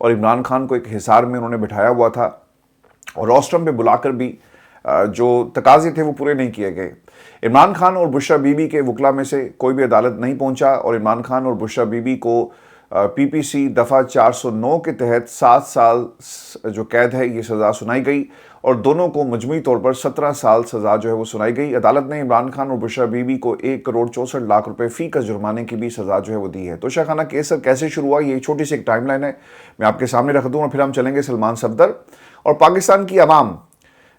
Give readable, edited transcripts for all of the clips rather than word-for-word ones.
اور عمران خان کو ایک حصار میں انہوں نے بٹھایا ہوا تھا اور روسٹرم پہ بلا کر بھی جو تقاضے تھے وہ پورے نہیں کیے گئے۔ عمران خان اور بشرا بی بی کے وکلا میں سے کوئی بھی عدالت نہیں پہنچا اور عمران خان اور بشرا بی بی کو پی پی سی دفعہ 409 کے تحت 7 سال جو قید ہے یہ سزا سنائی گئی اور دونوں کو مجموعی طور پر 17 سال سزا جو ہے وہ سنائی گئی۔ عدالت نے عمران خان اور بشرا بی بی کو 1 کروڑ 64 لاکھ روپے فی کا جرمانے کی بھی سزا جو ہے وہ دی ہے۔ توشہ خانہ کیس کیسے شروع ہوا، یہ چھوٹی سی ایک ٹائم لائن ہے، میں آپ کے سامنے رکھ دوں اور پھر ہم چلیں گے سلمان صفدر اور پاکستان کی عوام۔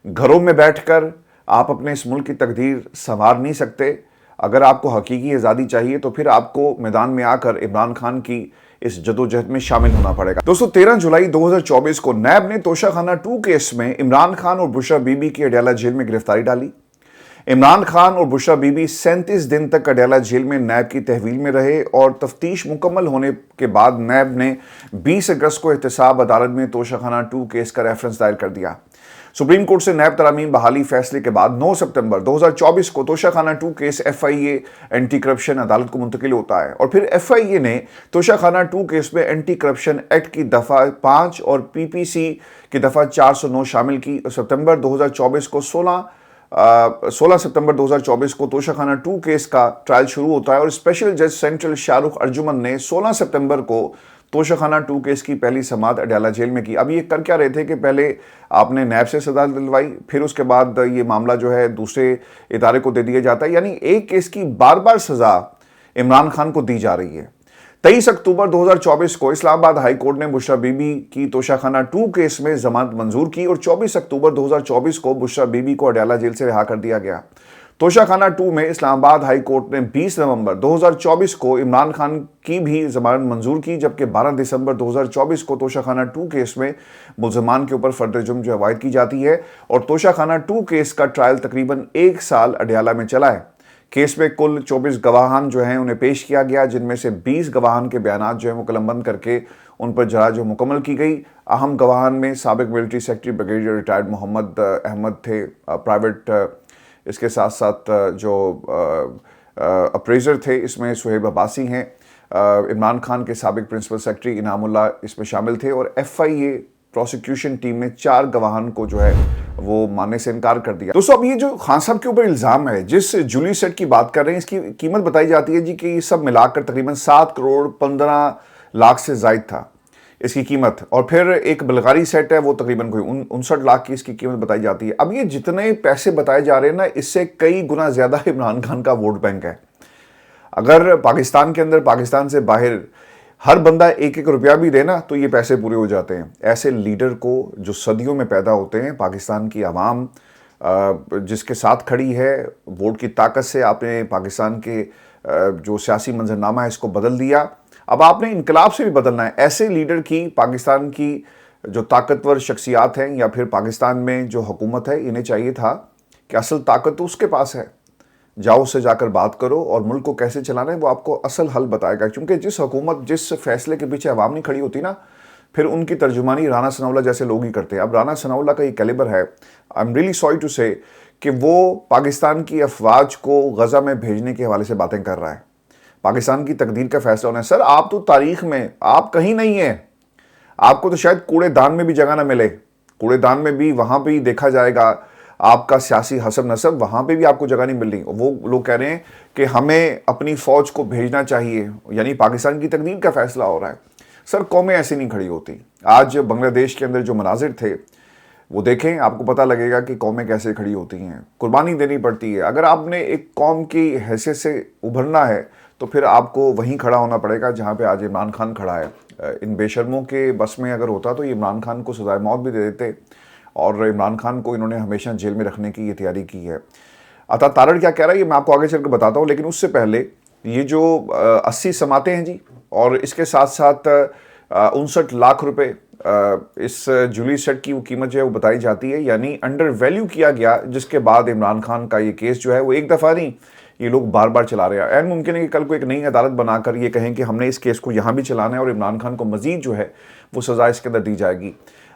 گھروں میں بیٹھ کر آپ اپنے اس ملک کی تقدیر سنوار نہیں سکتے۔ اگر آپ کو حقیقی آزادی چاہیے تو پھر آپ کو میدان میں آ کر عمران خان کی اس جدوجہد میں شامل ہونا پڑے گا۔ دوستو 13 جولائی 2024 کو نیب نے توشہ خانہ 2 کیس میں عمران خان اور بشرا بی بی کی اڈیالہ جیل میں گرفتاری ڈالی۔ عمران خان اور بشرا بی بی 37 دن تک اڈیالہ جیل میں نیب کی تحویل میں رہے اور تفتیش مکمل ہونے کے بعد نیب نے 20 اگست کو احتساب عدالت میں توشہ خانہ 2 کیس کا ریفرنس دائر کر دیا۔ سپریم کورٹ سے نیب ترامیم بحالی فیصلے کے بعد 9 ستمبر 2024 کو توشہ خانہ 2 کیس ایف آئی اے اینٹی کرپشن عدالت کو منتقل ہوتا ہے اور پھر ایف آئی اے نے توشہ خانہ 2 کیس میں اینٹی کرپشن ایکٹ کی دفعہ 5 اور پی پی سی کی دفعہ 409 شامل کی۔ ستمبر 2024 کو 16 ستمبر 2024 کو توشہ خانہ 2 کیس کا ٹرائل شروع ہوتا ہے اور اسپیشل جج سینٹرل شاہ رخ ارجمن نے 16 ستمبر کو توشہ خانہ 2 کیس کی پہلی سماعت اڈیالہ جیل میں کی۔ اب یہ کر کیا رہے تھے کہ پہلے آپ نے نیب سے سزا دلوائی، پھر اس کے بعد یہ معاملہ جو ہے دوسرے ادارے کو دے دیا جاتا ہے، یعنی ایک کیس کی بار بار سزا عمران خان کو دی جا رہی ہے۔ 23 اکتوبر 2024 کو اسلام آباد ہائی کورٹ نے بشرا بی بی کی توشہ خانہ 2 کیس میں ضمانت منظور کی اور 24 اکتوبر 2024 کو بشرا بی بی کو اڈیالہ جیل سے رہا کر دیا گیا۔ توشہ خانہ 2 میں اسلام آباد ہائی کورٹ نے 20 نومبر 2024 کو عمران خان کی بھی ضمانت منظور کی، جبکہ 12 دسمبر 2024 کو توشہ خانہ 2 کیس میں ملزمان کے اوپر فرد جرم جو عائد کی جاتی ہے اور توشہ خانہ 2 کیس کا ٹرائل تقریباً 1 سال اڈیالہ میں چلا ہے۔ کیس میں کل 24 گواہان جو ہیں انہیں پیش کیا گیا، جن میں سے 20 گواہان کے بیانات جو ہیں وہ قلم بند کر کے ان پر جرح جو مکمل کی گئی۔ اہم گواہان میں سابق ملٹری سیکرٹری بریگیڈیئر ریٹائرڈ محمد احمد تھے، پرائیویٹ اس کے ساتھ ساتھ جو اپریزر تھے اس میں سہیب عباسی ہیں، عمران خان کے سابق پرنسپل سیکرٹری انعام اللہ اس میں شامل تھے اور ایف آئی اے پروسیکیوشن ٹیم نے 4 گواہان کو جو ہے وہ ماننے سے انکار کر دیا۔ دوستو اب یہ جو خان صاحب کے اوپر الزام ہے، جس جولی سیٹ کی بات کر رہے ہیں، اس کی قیمت بتائی جاتی ہے جی کہ یہ سب ملا کر تقریباً 7 کروڑ 15 لاکھ سے زائد تھا اس کی قیمت، اور پھر ایک بلغاری سیٹ ہے وہ تقریباً کوئی 59 لاکھ کی اس کی قیمت بتائی جاتی ہے۔ اب یہ جتنے پیسے بتائے جا رہے ہیں نا، اس سے کئی گنا زیادہ عمران خان کا ووٹ بینک ہے۔ اگر پاکستان کے اندر، پاکستان سے باہر ہر بندہ 1-1 روپیہ بھی دے نا تو یہ پیسے پورے ہو جاتے ہیں۔ ایسے لیڈر کو جو صدیوں میں پیدا ہوتے ہیں، پاکستان کی عوام جس کے ساتھ کھڑی ہے، ووٹ کی طاقت سے آپ نے پاکستان کے جو سیاسی منظرنامہ ہے اس کو بدل دیا۔ اب آپ نے انقلاب سے بھی بدلنا ہے۔ ایسے لیڈر کی پاکستان کی جو طاقتور شخصیات ہیں یا پھر پاکستان میں جو حکومت ہے، انہیں چاہیے تھا کہ اصل طاقت تو اس کے پاس ہے، جاؤ اس سے جا کر بات کرو اور ملک کو کیسے چلانا ہے وہ آپ کو اصل حل بتائے گا، کیونکہ جس حکومت جس فیصلے کے پیچھے عوام نہیں کھڑی ہوتی نا، پھر ان کی ترجمانی رانا ثناءاللہ جیسے لوگ ہی کرتے ہیں۔ اب رانا ثناءاللہ کا یہ کیلیبر ہے، I am really sorry to say, کہ وہ پاکستان کی افواج کو غزہ میں بھیجنے کے حوالے سے باتیں کر رہا ہے۔ پاکستان کی تقدیر کا فیصلہ ہونا ہے۔ سر آپ تو تاریخ میں آپ کہیں نہیں ہیں، آپ کو تو شاید کوڑے دان میں بھی جگہ نہ ملے، کوڑے دان میں بھی وہاں پہ ہی دیکھا جائے گا آپ کا سیاسی حسب نسب، وہاں پہ بھی آپ کو جگہ نہیں مل رہی۔ وہ لوگ کہہ رہے ہیں کہ ہمیں اپنی فوج کو بھیجنا چاہیے، یعنی پاکستان کی تقدیر کا فیصلہ ہو رہا ہے۔ سر قومیں ایسی نہیں کھڑی ہوتی۔ آج بنگلہ دیش کے اندر جو مناظر تھے وہ دیکھیں، آپ کو پتہ لگے گا کہ قومیں کیسے کھڑی ہوتی ہیں، قربانی دینی پڑتی ہے۔ اگر آپ نے ایک قوم کی حیثیت سے ابھرنا ہے تو پھر آپ کو وہیں کھڑا ہونا پڑے گا جہاں پہ آج عمران خان کھڑا ہے۔ ان بے شرموں کے بس میں اگر ہوتا تو یہ عمران خان کو سزائے موت بھی دے دیتے، اور عمران خان کو انہوں نے ہمیشہ جیل میں رکھنے کی یہ تیاری کی ہے۔ عطا تارڑ کیا کہہ رہا ہے یہ میں آپ کو آگے چل کے بتاتا ہوں، لیکن اس سے پہلے یہ جو 80 سماعتیں ہیں جی، اور اس کے ساتھ ساتھ 59 لاکھ روپے اس جولی سیٹ کی وہ قیمت جو ہے وہ بتائی جاتی ہے، یعنی انڈر ویلیو کیا گیا، جس کے بعد عمران خان کا یہ کیس جو ہے وہ ایک دفعہ نہیں، یہ لوگ بار بار چلا رہے ہیں۔ این ممکن ہے کہ کل کو ایک نئی عدالت بنا کر یہ کہیں کہ ہم نے اس کیس کو یہاں بھی چلانا ہے اور عمران خان کو مزید جو ہے وہ سزا اس کے اندر دی جائے گی۔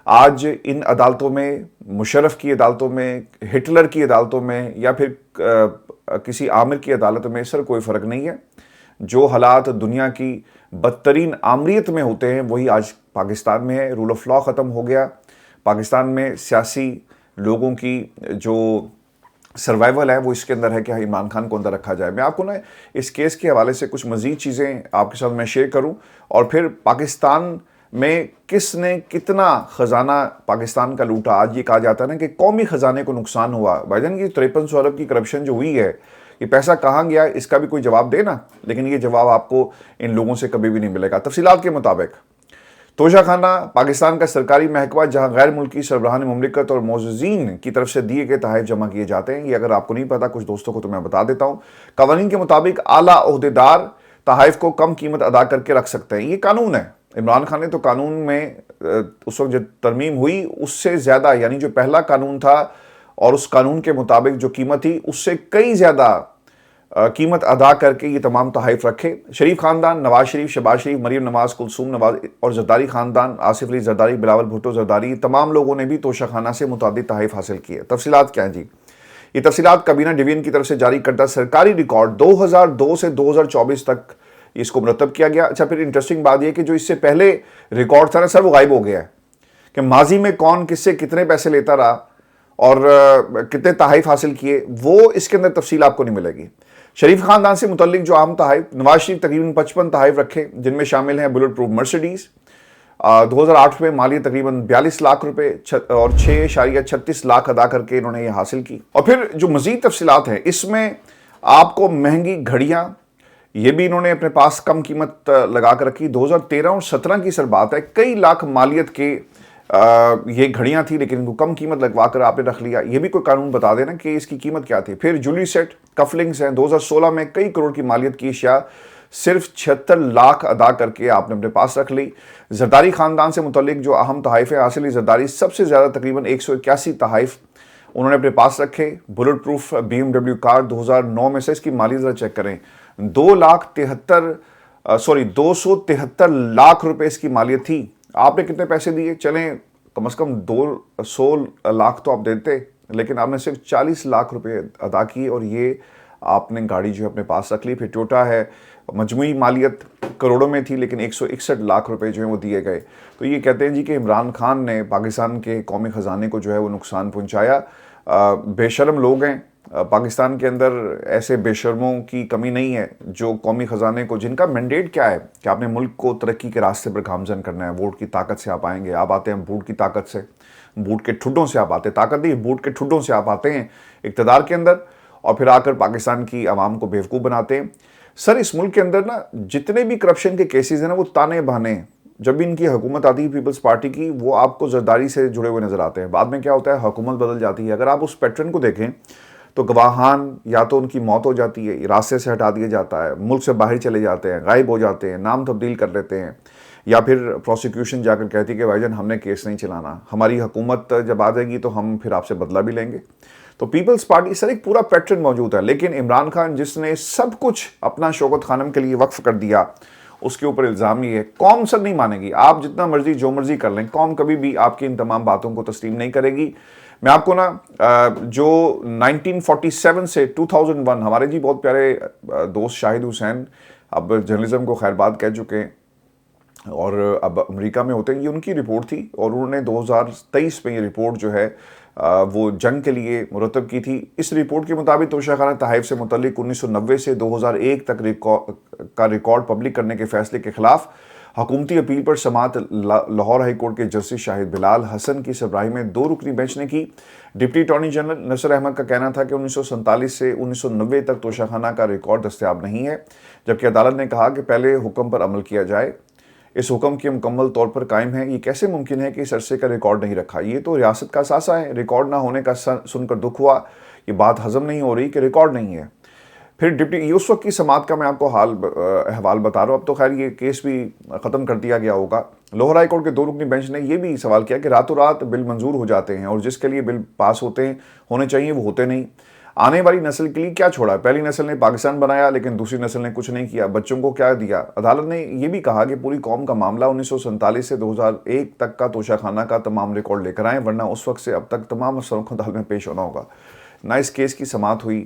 آج ان عدالتوں میں، مشرف کی عدالتوں میں، ہٹلر کی عدالتوں میں، یا پھر کسی عامر کی عدالت میں سر کوئی فرق نہیں ہے۔ جو حالات دنیا کی بدترین آمریت میں ہوتے ہیں وہی آج پاکستان میں ہے. رول آف لا ختم ہو گیا. پاکستان میں سیاسی لوگوں کی جو سروائیول ہے وہ اس کے اندر ہے کہ عمران خان کو اندر رکھا جائے. میں آپ کو نا اس کیس کے حوالے سے کچھ مزید چیزیں آپ کے ساتھ میں شیئر کروں, اور پھر پاکستان میں کس نے کتنا خزانہ پاکستان کا لوٹا. آج یہ کہا جاتا ہے نا کہ قومی خزانے کو نقصان ہوا. بھائی جان یہ 5300 ارب کی کرپشن جو ہوئی ہے, یہ پیسہ کہاں گیا, اس کا بھی کوئی جواب دے نا. لیکن یہ جواب آپ کو ان لوگوں سے کبھی بھی نہیں ملے گا. تفصیلات کے مطابق توشہ خانہ پاکستان کا سرکاری محکمہ جہاں غیر ملکی سربراہان مملکت اور معززین کی طرف سے دیے گئے تحائف جمع کیے جاتے ہیں. یہ اگر آپ کو نہیں پتا, کچھ دوستوں کو تو میں بتا دیتا ہوں. قوانین کے مطابق اعلیٰ عہدیدار تحائف کو کم قیمت ادا کر کے رکھ سکتے ہیں. یہ قانون ہے. عمران خان نے تو قانون میں اس وقت جو ترمیم ہوئی اس سے زیادہ, یعنی جو پہلا قانون تھا اور اس قانون کے مطابق جو قیمت تھی اس سے کئی زیادہ قیمت ادا کر کے یہ تمام تحائف رکھے. شریف خاندان, نواز شریف, شہباز شریف, مریم نواز, کلثوم نواز اور زرداری خاندان, آصف علی زرداری, بلاول بھٹو زرداری, تمام لوگوں نے بھی توشہ خانہ سے متعدد تحائف حاصل کیے. تفصیلات کیا ہیں جی؟ یہ تفصیلات کابینہ ڈویژن کی طرف سے جاری کردہ سرکاری ریکارڈ 2002 سے 2024 تک اس کو مرتب کیا گیا. اچھا, پھر انٹرسٹنگ بات یہ کہ جو اس سے پہلے ریکارڈ تھا نا سر, وہ غائب ہو گیا ہے کہ ماضی میں کون کس سے کتنے پیسے لیتا رہا اور کتنے تحائف حاصل کیے, وہ اس کے اندر تفصیل آپ کو نہیں ملے گی. شریف خاندان سے متعلق جو اہم تحائف, نواز شریف تقریباً 55 تحائف رکھے جن میں شامل ہیں بلٹ پروف مرسیڈیز, 2008 میں مالیت تقریباً 42 لاکھ روپے اور 6.36 لاکھ ادا کر کے انہوں نے یہ حاصل کی. اور پھر جو مزید تفصیلات ہیں اس میں آپ کو مہنگی گھڑیاں, یہ بھی انہوں نے اپنے پاس کم قیمت لگا کر رکھی. 2013 اور 17 کی سر بات ہے, کئی لاکھ مالیت کے یہ گھڑیاں تھی لیکن ان کو کم قیمت لگوا کر آپ نے رکھ لیا. یہ بھی کوئی قانون بتا دینا کہ اس کی قیمت کیا تھی. پھر جولی سیٹ, کفلنگز ہیں, 2016 میں کئی کروڑ کی مالیت کی اشیاء صرف 76 لاکھ ادا کر کے آپ نے اپنے پاس رکھ لی. زرداری خاندان سے متعلق جو اہم تحائف حاصل, زرداری سب سے زیادہ تقریباً 181 تحائف انہوں نے اپنے پاس رکھے. بلٹ پروف BMW کار 2009 میں سے اس کی مالیت ذرا چیک کریں, 273 لاکھ روپے اس کی مالیت تھی. آپ نے کتنے پیسے دیے؟ چلیں کم از کم 200 لاکھ تو آپ دیتے, لیکن آپ نے صرف 40 لاکھ روپے ادا کی اور یہ آپ نے گاڑی جو ہے اپنے پاس رکھ لی. پھر ٹوٹا ہے, مجموعی مالیت کروڑوں میں تھی لیکن 161 لاکھ روپے جو ہیں وہ دیے گئے. تو یہ کہتے ہیں جی کہ عمران خان نے پاکستان کے قومی خزانے کو جو ہے وہ نقصان پہنچایا. بے شرم لوگ ہیں پاکستان کے اندر, ایسے بے شرموں کی کمی نہیں ہے جو قومی خزانے کو, جن کا مینڈیٹ کیا ہے کہ آپ نے ملک کو ترقی کے راستے پر گامزن کرنا ہے. ووٹ کی طاقت سے آپ آئیں گے, آپ آتے ہیں بوٹ کی طاقت سے, بوٹ کے ٹھڈوں سے آپ آتے ہیں, طاقت نہیں بوٹ کے ٹھڈوں سے آپ آتے ہیں اقتدار کے اندر, اور پھر آ کر پاکستان کی عوام کو بیوقوف بناتے ہیں. سر اس ملک کے اندر نا جتنے بھی کرپشن کے کیسز ہیں نا وہ تانے بہانے ہیں. جب بھی ان کی حکومت آتی ہے پیپلز پارٹی کی, وہ آپ کو زرداری سے جڑے ہوئے نظر آتے ہیں. بعد میں کیا ہوتا ہے, حکومت بدل جاتی ہے. اگر آپ اس پیٹرن کو دیکھیں تو گواہان یا تو ان کی موت ہو جاتی ہے, راستے سے ہٹا دیا جاتا ہے, ملک سے باہر چلے جاتے ہیں, غائب ہو جاتے ہیں, نام تبدیل کر لیتے ہیں, یا پھر پروسیکیوشن جا کر کہتی ہے کہ بھائی جان ہم نے کیس نہیں چلانا, ہماری حکومت جب آ جائے گی تو ہم پھر آپ سے بدلہ بھی لیں گے. تو پیپلز پارٹی سر ایک پورا پیٹرن موجود ہے. لیکن عمران خان جس نے سب کچھ اپنا شوکت خانم کے لیے وقف کر دیا, اس کے اوپر الزام یہ ہے قوم سر نہیں مانے گی. آپ جتنا مرضی جو مرضی کر لیں, قوم کبھی بھی آپ کی ان تمام باتوں کو تسلیم نہیں کرے گی. میں آپ کو نا جو 1947 سے 2001 ہمارے جی بہت پیارے دوست شاہد حسین اب جرنلزم کو خیر بات کہہ چکے ہیں اور اب امریکہ میں ہوتے ہیں, یہ ان کی رپورٹ تھی اور انہوں نے 2023 میں یہ رپورٹ جو ہے وہ جنگ کے لیے مرتب کی تھی. اس رپورٹ کے مطابق توشہ خانہ تحائف سے متعلق 1990 سے 2001 تک کا ریکارڈ پبلک کرنے کے فیصلے کے خلاف حکومتی اپیل پر سماعت لاہور ہائی کورٹ کے جسٹس شاہد بلال حسن کی سربراہی میں 2 رکنی بینچ نے کی. ڈپٹی اٹارنی جنرل نصر احمد کا کہنا تھا کہ 1947 سے 1990 تک توشہ خانہ کا ریکارڈ دستیاب نہیں ہے, جبکہ عدالت نے کہا کہ پہلے حکم پر عمل کیا جائے. اس حکم کے مکمل طور پر قائم ہے. یہ کیسے ممکن ہے کہ اس عرصے کا ریکارڈ نہیں رکھا؟ یہ تو ریاست کا اثاثہ ہے. ریکارڈ نہ ہونے کا سن کر دکھ ہوا. یہ بات ہضم نہیں ہو رہی کہ ریکارڈ نہیں ہے. پھر ڈپٹی اس وقت کی سماعت کا میں آپ کو احوال بتا رہا ہوں. اب تو خیر یہ کیس بھی ختم کر دیا گیا ہوگا. لاہور ہائی کورٹ کے 2 رکنی بینچ نے یہ بھی سوال کیا کہ راتوں رات بل منظور ہو جاتے ہیں اور جس کے لیے بل پاس ہونے چاہیے وہ ہوتے نہیں. آنے والی نسل کے لیے کیا چھوڑا؟ پہلی نسل نے پاکستان بنایا لیکن دوسری نسل نے کچھ نہیں کیا. بچوں کو کیا دیا؟ عدالت نے یہ بھی کہا کہ پوری قوم کا معاملہ 1947 سے 2001 تک کا توشہ خانہ کا تمام ریکارڈ لے کر آئیں, ورنہ اس وقت سے اب تک تمام افسروں کو عدالت میں پیش ہونا ہوگا. نہ اس کیس کی سماعت ہوئی,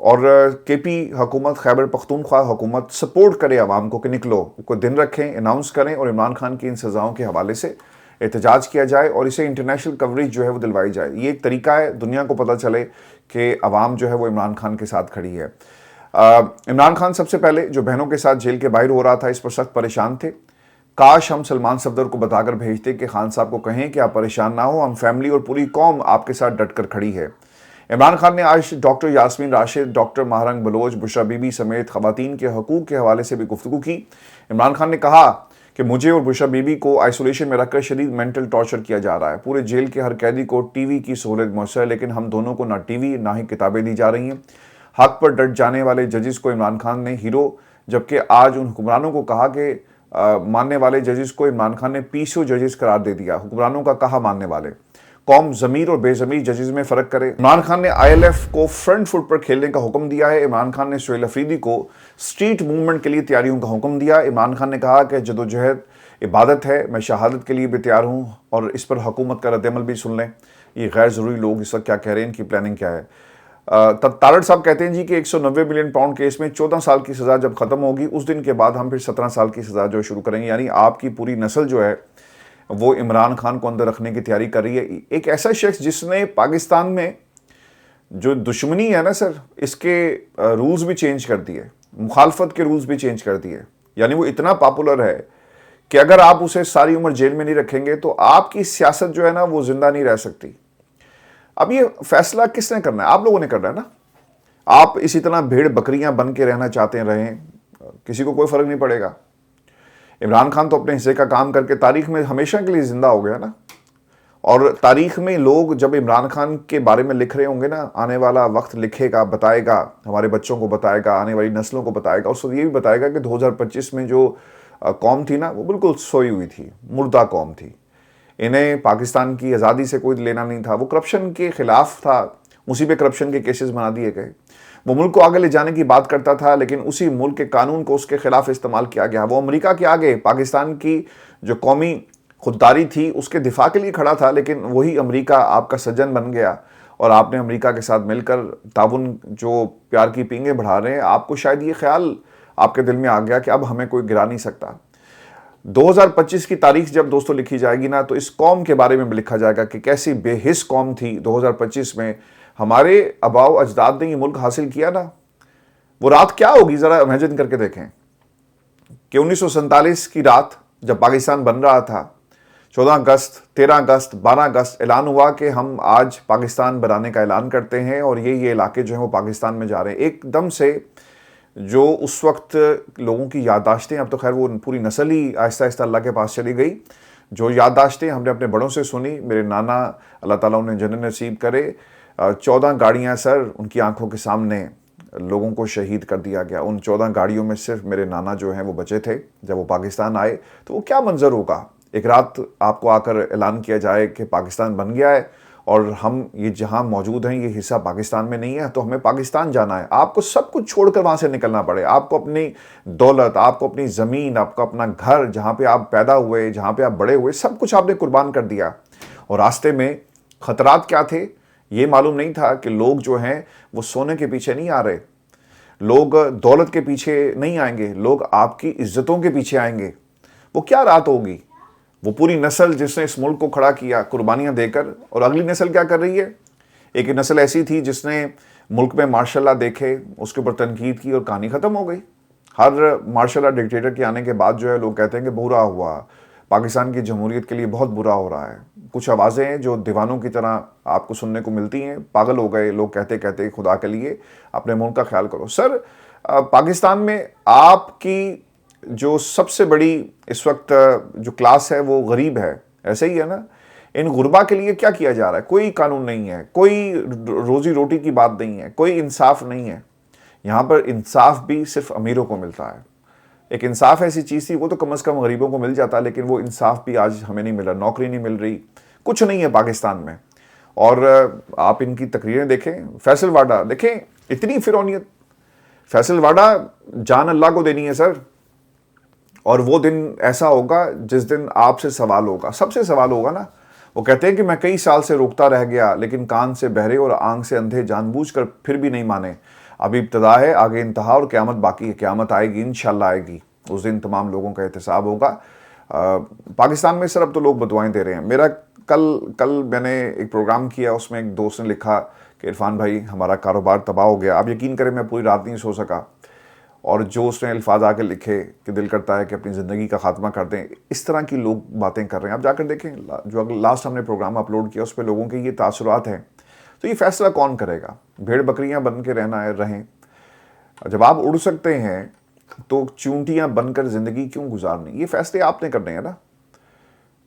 اور کے پی حکومت، خیبر پختونخوا حکومت سپورٹ کرے عوام کو کہ نکلو، کوئی دن رکھیں، اناؤنس کریں اور عمران خان کی ان سزاؤں کے حوالے سے احتجاج کیا جائے اور اسے انٹرنیشنل کوریج جو ہے وہ دلوائی جائے. یہ ایک طریقہ ہے دنیا کو پتہ چلے کہ عوام جو ہے وہ عمران خان کے ساتھ کھڑی ہے. عمران خان سب سے پہلے جو بہنوں کے ساتھ جیل کے باہر ہو رہا تھا اس پر سخت پریشان تھے. کاش ہم سلمان صفدر کو بتا کر بھیجتے کہ خان صاحب کو کہیں کہ آپ پریشان نہ ہو، ہم فیملی اور پوری قوم آپ کے ساتھ ڈٹ کر کھڑی ہے. عمران خان نے آج doctor Yasmin Rashid, doctor Mahrang Baloch, Bushra be be سمیت خواتین کے حقوق کے حوالے سے بھی گفتگو کی. عمران خان نے کہا کہ مجھے اور بشرا بی بی کو آئسولیشن میں رکھ کر شدید مینٹل ٹارچر کیا جا رہا ہے. پورے جیل کے ہر قیدی کو ٹی وی کی سہولت میسر ہے، لیکن ہم دونوں کو نہ ٹی وی نہ ہی کتابیں دی جا رہی ہیں. حق پر ڈٹ جانے والے ججز کو عمران خان نے ہیرو، جبکہ آج ان حکمرانوں کو کہا کہ ماننے والے ججز کو عمران خان نے پی سی او ججز قرار دے دیا. حکمرانوں کا کہا ماننے والے. قوم ضمیر اور بے ضمیر ججز میں فرق کرے. عمران خان نے آئی ایل ایف کو فرنٹ فٹ پر کھیلنے کا حکم دیا ہے. عمران خان نے سہیل افریدی کو سٹریٹ موومنٹ کے لیے تیاریوں کا حکم دیا. عمران خان نے کہا کہ جدوجہد عبادت ہے، میں شہادت کے لیے بھی تیار ہوں، اور اس پر حکومت کا رد عمل بھی سن لیں. یہ غیر ضروری لوگ اس وقت کیا کہہ رہے ہیں، ان کی پلاننگ کیا ہے. تارڑ صاحب کہتے ہیں جی کہ 190 ملین پاؤنڈ کیس میں 14 سال کی سزا جب ختم ہوگی اس دن کے بعد ہم پھر 17 سال کی سزا جو شروع کریں گے. یعنی آپ کی پوری نسل جو ہے وہ عمران خان کو اندر رکھنے کی تیاری کر رہی ہے. ایک ایسا شخص جس نے پاکستان میں جو دشمنی ہے نا سر، اس کے رولز بھی چینج کر دیے، مخالفت کے رولز بھی چینج کر دیے. یعنی وہ اتنا پاپولر ہے کہ اگر آپ اسے ساری عمر جیل میں نہیں رکھیں گے تو آپ کی سیاست جو ہے نا وہ زندہ نہیں رہ سکتی. اب یہ فیصلہ کس نے کرنا ہے؟ آپ لوگوں نے کرنا ہے نا. آپ اسی طرح بھیڑ بکریاں بن کے رہنا چاہتے رہیں، کسی کو کوئی فرق نہیں پڑے گا. عمران خان تو اپنے حصے کا کام کر کے تاریخ میں ہمیشہ کے لیے زندہ ہو گیا نا. اور تاریخ میں لوگ جب عمران خان کے بارے میں لکھ رہے ہوں گے نا، آنے والا وقت لکھے گا، بتائے گا، ہمارے بچوں کو بتائے گا، آنے والی نسلوں کو بتائے گا. اس وقت یہ بھی بتائے گا کہ 2025 میں جو قوم تھی نا وہ بالکل سوئی ہوئی تھی، مردہ قوم تھی. انہیں پاکستان کی آزادی سے کوئی لینا نہیں تھا. وہ کرپشن کے خلاف تھا، اسی پہ کرپشن کے کیسز بنا دیے گئے. وہ ملک کو آگے لے جانے کی بات کرتا تھا، لیکن اسی ملک کے قانون کو اس کے خلاف استعمال کیا گیا. وہ امریکہ کے آگے پاکستان کی جو قومی خودداری تھی اس کے دفاع کے لیے کھڑا تھا، لیکن وہی امریکہ آپ کا سجن بن گیا اور آپ نے امریکہ کے ساتھ مل کر تعاون جو پیار کی پینگیں بڑھا رہے ہیں. آپ کو شاید یہ خیال آپ کے دل میں آ گیا کہ اب ہمیں کوئی گرا نہیں سکتا. 2025 کی تاریخ جب دوستوں لکھی جائے گی نا تو اس قوم کے بارے میں بھی لکھا جائے گا کہ کیسی بے حس قوم تھی 2025 میں. ہمارے آباؤ اجداد نے یہ ملک حاصل کیا نا، وہ رات کیا ہوگی ذرا امیجن کر کے دیکھیں کہ 1947 کی رات جب پاکستان بن رہا تھا، 14 اگست، 13 اگست، 12 اگست اعلان ہوا کہ ہم آج پاکستان بنانے کا اعلان کرتے ہیں اور یہ علاقے جو ہیں وہ پاکستان میں جا رہے ہیں. ایک دم سے جو اس وقت لوگوں کی یادداشتیں، اب تو خیر وہ پوری نسل ہی آہستہ آہستہ اللہ کے پاس چلی گئی، جو یادداشتیں ہم نے اپنے بڑوں سے سنی. میرے نانا اللہ تعالیٰ انہیں جنت نصیب کرے، 14 گاڑیاں سر ان کی آنکھوں کے سامنے لوگوں کو شہید کر دیا گیا. ان 14 گاڑیوں میں صرف میرے نانا جو ہیں وہ بچے تھے. جب وہ پاکستان آئے تو وہ کیا منظر ہوگا. ایک رات آپ کو آ کر اعلان کیا جائے کہ پاکستان بن گیا ہے اور ہم یہ جہاں موجود ہیں یہ حصہ پاکستان میں نہیں ہے تو ہمیں پاکستان جانا ہے. آپ کو سب کچھ چھوڑ کر وہاں سے نکلنا پڑے. آپ کو اپنی دولت، آپ کو اپنی زمین، آپ کو اپنا گھر، جہاں پہ آپ پیدا ہوئے، جہاں پہ آپ بڑے ہوئے، سب کچھ آپ نے قربان کر دیا. اور راستے میں خطرات کیا تھے یہ معلوم نہیں تھا کہ لوگ جو ہیں وہ سونے کے پیچھے نہیں آ رہے، لوگ دولت کے پیچھے نہیں آئیں گے، لوگ آپ کی عزتوں کے پیچھے آئیں گے. وہ کیا رات ہوگی. وہ پوری نسل جس نے اس ملک کو کھڑا کیا قربانیاں دے کر، اور اگلی نسل کیا کر رہی ہے. ایک نسل ایسی تھی جس نے ملک میں مارشل لا دیکھے، اس کے اوپر تنقید کی اور کہانی ختم ہو گئی. ہر مارشل لا ڈکٹیٹر کے آنے کے بعد جو ہے لوگ کہتے ہیں کہ برا ہوا، پاکستان کی جمہوریت کے لیے بہت برا ہو رہا ہے. کچھ آوازیں ہیں جو دیوانوں کی طرح آپ کو سننے کو ملتی ہیں. پاگل ہو گئے لوگ کہتے کہتے خدا کے لیے اپنے ملک کا خیال کرو. سر پاکستان میں آپ کی جو سب سے بڑی اس وقت جو کلاس ہے وہ غریب ہے، ایسے ہی ہے نا. ان غربا کے لیے کیا کیا جا رہا ہے؟ کوئی قانون نہیں ہے، کوئی روزی روٹی کی بات نہیں ہے، کوئی انصاف نہیں ہے. یہاں پر انصاف بھی صرف امیروں کو ملتا ہے. ایک انصاف ایسی چیز تھی وہ تو کم از کم غریبوں کو مل جاتا، لیکن وہ انصاف بھی آج ہمیں نہیں ملا. نوکری نہیں مل رہی، کچھ نہیں ہے پاکستان میں. اور آپ ان کی تقریریں دیکھیں. فیصل واڈا دیکھیں، اتنی فرعونیت. فیصل واڈا جان اللہ کو دینی ہے سر. اور وہ دن ایسا ہوگا جس دن آپ سے سوال ہوگا، سب سے سوال ہوگا نا. وہ کہتے ہیں کہ میں کئی سال سے روکتا رہ گیا لیکن کان سے بہرے اور آنکھ سے اندھے جان بوجھ کر پھر بھی نہیں مانے. ابھی ابتدا ہے, آگے انتہا اور قیامت باقی ہے. قیامت آئے گی, انشاءاللہ آئے گی. اس دن تمام لوگوں کا احتساب ہوگا. پاکستان میں سر اب تو لوگ بدوائیں دے رہے ہیں. میرا کل میں نے ایک پروگرام کیا, اس میں ایک دوست نے لکھا کہ عرفان بھائی ہمارا کاروبار تباہ ہو گیا. آپ یقین کریں میں پوری رات نہیں سو سکا, اور جو اس نے الفاظ آ کے لکھے کہ دل کرتا ہے کہ اپنی زندگی کا خاتمہ کر دیں, اس طرح کی لوگ باتیں کر رہے ہیں. آپ جا کر دیکھیں جو لاسٹ ہم نے پروگرام اپلوڈ کیا اس پہ لوگوں کے یہ تاثرات ہیں. تو یہ فیصلہ کون کرے گا؟ بھیڑ بکریاں بن کے رہنا ہے, رہیں. جب آپ اڑ سکتے ہیں تو چونٹیاں بن کر زندگی کیوں گزارنی؟ یہ فیصلے آپ نے کرنے ہیں نا.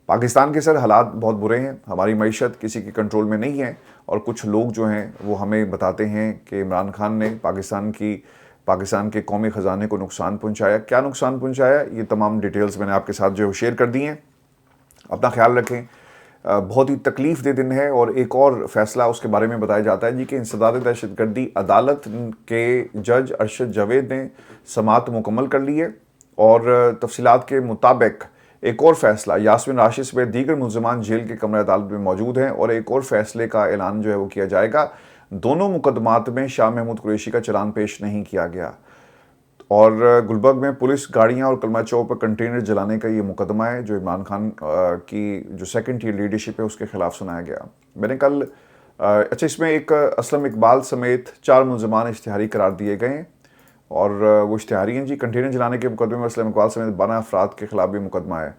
پاکستان کے سر حالات بہت برے ہیں, ہماری معیشت کسی کے کنٹرول میں نہیں ہے, اور کچھ لوگ جو ہیں وہ ہمیں بتاتے ہیں کہ عمران خان نے پاکستان کے قومی خزانے کو نقصان پہنچایا. کیا نقصان پہنچایا؟ یہ تمام ڈیٹیلز میں نے آپ کے ساتھ جو شیئر کر دی ہیں. اپنا خیال رکھیں. بہت ہی تکلیف دہ دن ہے. اور ایک اور فیصلہ اس کے بارے میں بتایا جاتا ہے جی کہ انسداد دہشت گردی عدالت کے جج ارشد جاوید نے سماعت مکمل کر لی ہے, اور تفصیلات کے مطابق ایک اور فیصلہ یاسمین راشد سمیت دیگر ملزمان جیل کے کمرہ عدالت میں موجود ہیں, اور ایک اور فیصلے کا اعلان جو ہے وہ کیا جائے گا. دونوں مقدمات میں شاہ محمود قریشی کا چلان پیش نہیں کیا گیا, اور گلبرگ میں پولیس گاڑیاں اور کلمہ چوک پر کنٹینر جلانے کا یہ مقدمہ ہے جو عمران خان کی جو سیکنڈ ٹیئر لیڈرشپ ہے اس کے خلاف سنایا گیا. میں نے کل اس میں ایک اسلم اقبال سمیت 4 ملزمان اشتہاری قرار دیے گئے ہیں, اور وہ اشتہاری ہیں جی کنٹینر جلانے کے مقدمے میں اسلم اقبال سمیت 12 افراد کے خلاف بھی مقدمہ ہے.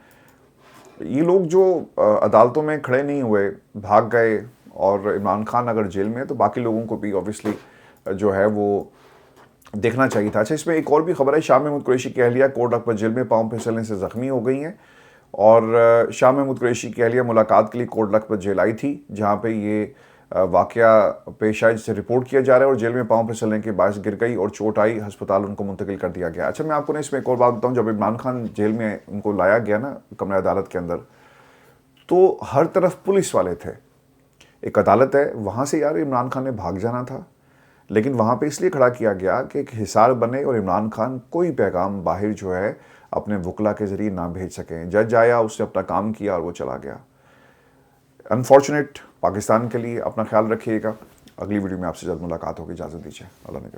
یہ لوگ جو عدالتوں میں کھڑے نہیں ہوئے, بھاگ گئے, اور عمران خان اگر جیل میں ہے تو باقی لوگوں کو بھی اوبیسلی جو ہے وہ دیکھنا چاہیے تھا. اچھا, اس میں ایک اور بھی خبر ہے. شاہ محمود قریشی کی اہلیہ کوٹ اکبر جیل میں پاؤں پھسلنے سے زخمی ہو گئی ہیں, اور شاہ محمود قریشی کی اہلیہ ملاقات کے لیے کوٹ اکبر جیل آئی تھی جہاں پہ یہ واقعہ پیش آیا جسے رپورٹ کیا جا رہا ہے, اور جیل میں پاؤں پھسلنے کے باعث گر گئی اور چوٹ آئی, ہسپتال ان کو منتقل کر دیا گیا. اچھا, میں آپ کو اس میں ایک اور بات بتاؤں. جب عمران خان جیل میں ان کو لایا گیا نا کمرہ عدالت کے اندر, تو ہر طرف پولیس والے تھے. ایک عدالت ہے, وہاں سے یار عمران خان نے بھاگ جانا تھا, لیکن وہاں پہ اس لیے کھڑا کیا گیا کہ ایک حصار بنے اور عمران خان کوئی پیغام باہر جو ہے اپنے وکلا کے ذریعے نہ بھیج سکیں. جج آیا, اس نے اپنا کام کیا اور وہ چلا گیا. انفارچونیٹ پاکستان کے لیے. اپنا خیال رکھیے گا. اگلی ویڈیو میں آپ سے جلد ملاقات ہوگی. اجازت دیجیے. اللہ نے